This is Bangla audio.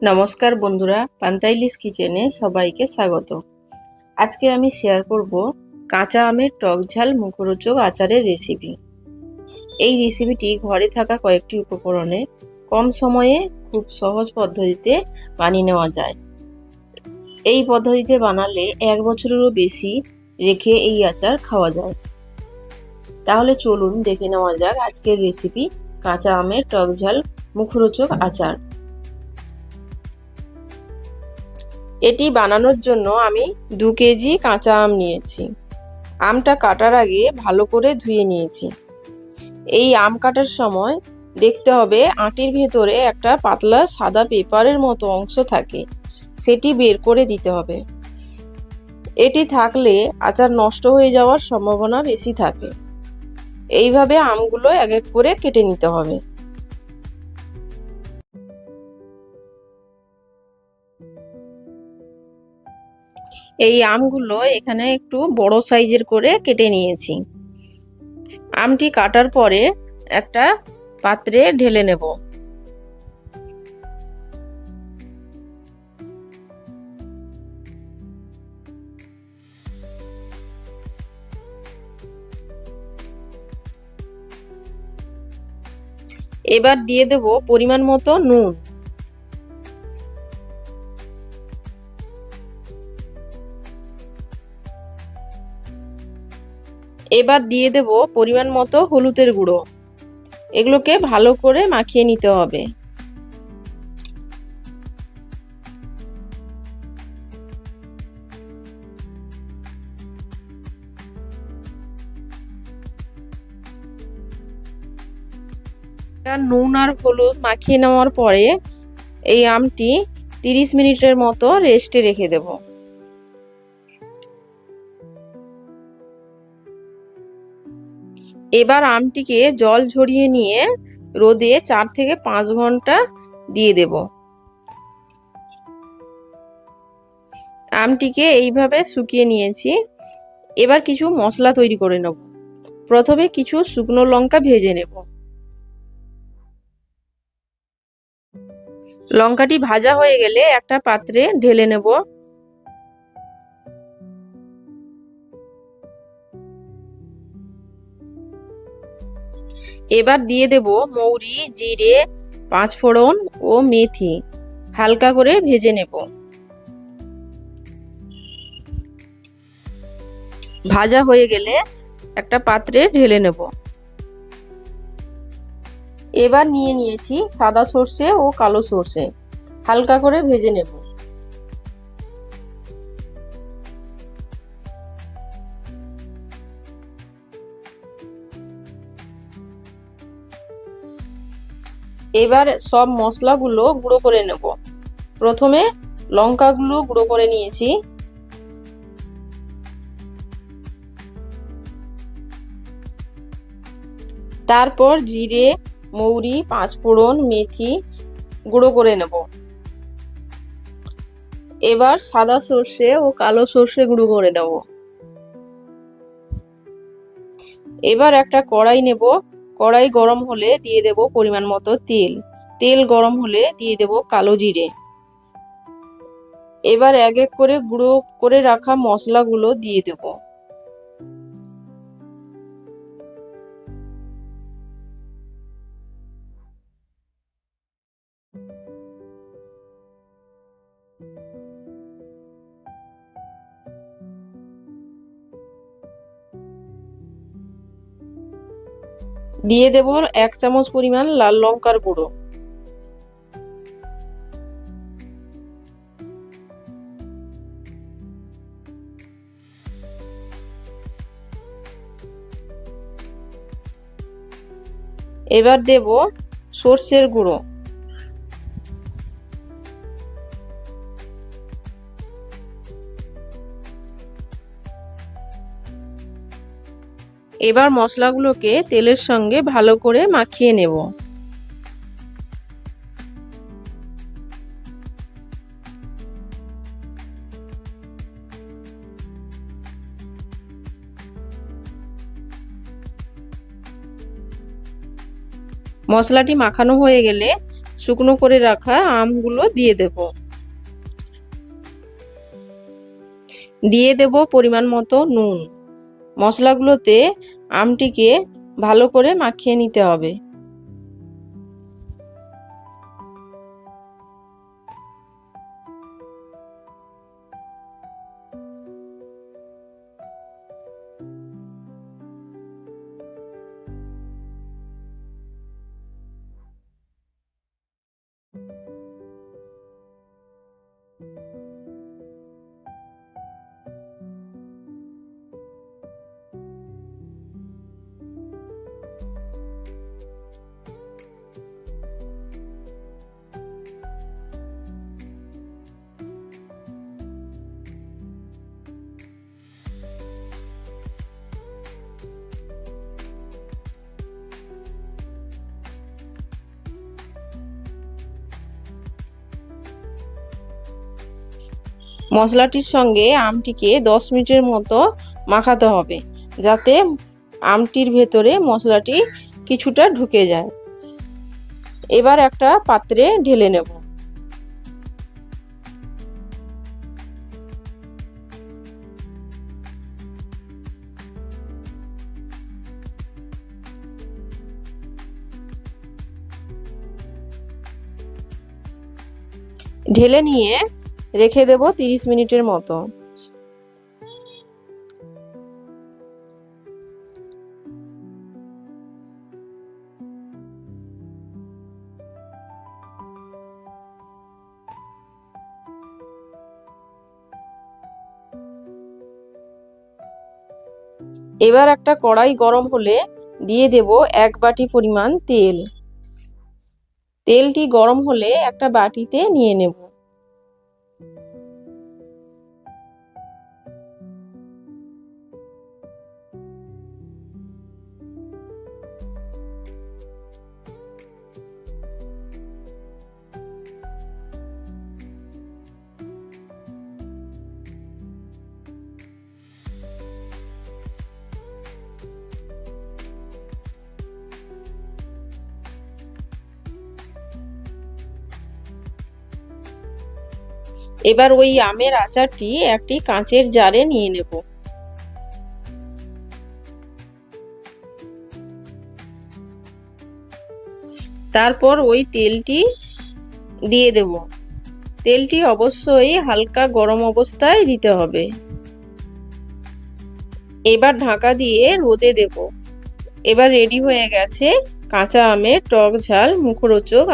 নমস্কার বন্ধুরা, পান্তাইলিস কিচেনে সবাইকে স্বাগত। আজকে আমি শেয়ার করব কাঁচা আমের টক ঝাল মুখরোচক আচারের রেসিপি। এই রেসিপিটি ঘরে থাকা কয়েকটি উপকরণে কম সময়ে খুব সহজ পদ্ধতিতে বানিয়ে নেওয়া যায়। এই পদ্ধতিতে বানালে 1 বছরেরও বেশি রেখে এই আচার খাওয়া যায়। তাহলে চলুন দেখে নেওয়া যাক আজকের রেসিপি, কাঁচা আমের টক ঝাল মুখরোচক আচার। এটি বানানোর জন্য আমি 2 কেজি কাঁচা আম নিয়েছি। আমটা কাটার আগে ভালো করে ধুয়ে নিয়েছি। এই আম কাটার সময় দেখতে হবে আটির ভেতরে একটা পাতলা সাদা পেপারের মতো অংশ থাকে, সেটি বের করে দিতে হবে। এটি থাকলে আচার নষ্ট হয়ে যাওয়ার সম্ভাবনা বেশি থাকে। এইভাবে আমগুলো এক এক করে কেটে নিতে হবে। এই আমগুলো এখানে একটু বড় সাইজের করে কেটে নিয়েছি। আমটি কাটার পরে একটা পাত্রে ঢেলে নেব। এবার দিয়ে দেব পরিমাণ মতো নুন। এবার দিয়ে দেব পরিমাণ মতো হলুদের গুঁড়ো। এগুলোকে ভালো করে মাখিয়ে নিতে হবে। নুন আর হলুদ মাখিয়ে নেওয়ার পরে এই আমটি 30 মিনিটের মতো রেস্টে রেখে দেব। এবার আমটিকে জল ঝরিয়ে নিয়ে রোদে 4 থেকে 5 ঘন্টা দিয়ে দেব। আমটিকে এইভাবে শুকিয়ে নিয়েছি। এবার কিছু মশলা তৈরি করে নেব। প্রথমে কিছু শুকনো লঙ্কা ভেজে নেব। লঙ্কাটি ভাজা হয়ে গেলে একটা পাত্রে ঢেলে নেব। এবার দিয়ে দেব মৌরি, জিরে, 5 ফোড়ন ও মেথি। হালকা করে ভেজে নেব। ভাজা হয়ে গেলে একটা পাত্রে ঢেলে নেব। এবার নিয়ে নিয়েছি সাদা সর্ষে ও কালো সর্ষে। হালকা করে ভেজে নেব। এবার সব মশলাগুলো গুঁড়ো করে নেব। প্রথমে লঙ্কাগুলো গুঁড়ো করে নিয়েছি। তারপর জিরে, মৌরি, 5 ফোড়ন, মেথি গুঁড়ো করে নেব। এবার সাদা সর্ষে ও কালো সর্ষে গুঁড়ো করে নেব। এবার একটা কড়াই নেব। কড়াই গরম হলে দিয়ে দেব পরিমাণ মতো তেল। তেল গরম হলে দিয়ে দেব কালো জিরে। এবার এক এক করে গুঁড়ো করে রাখা মশলাগুলো দিয়ে দেব। দিয়ে দেব 1 চামচ পরিমাণ লাল লঙ্কার গুঁড়ো। এবার দেব সর্ষের গুঁড়ো। এবার মশলাগুলোকে তেলের সঙ্গে ভালো করে মাখিয়ে নেব। মশলাটি মাখানো হয়ে গেলে শুকনো করে রাখা আমগুলো দিয়ে দেব। দিয়ে দেব পরিমাণ মতো নুন। মশলাগুলোতে আমটিকে ভালো করে মাখিয়ে নিতে হবে। মশলাটির সঙ্গে আমটিকে 10 মিনিটের মতো মাখাতে হবে, যাতে আমটির ভেতরে মশলাটি কিছুটা ঢুকে যায়। এবার একটা পাত্রে ঢেলে নেব। ঢেলে নিয়ে রেখে দেব 30 মিনিটের মতো। এবার একটা কড়াই গরম হলে দিয়ে দেব 1 বাটি পরিমাণ তেল। তেলটি গরম হলে একটা বাটিতে নিয়ে নেব। এবার ওই আমের আচারটি একটি কাঁচের জারে নিয়ে নেব। তারপর ওই তেলটি দিয়ে দেব। তেলটি অবশ্যই হালকা গরম অবস্থায় দিতে হবে। এবার ঢাকা দিয়ে রোদে দেব। এবার রেডি হয়ে গেছে কাঁচা আমের টক ঝাল মুখরোচক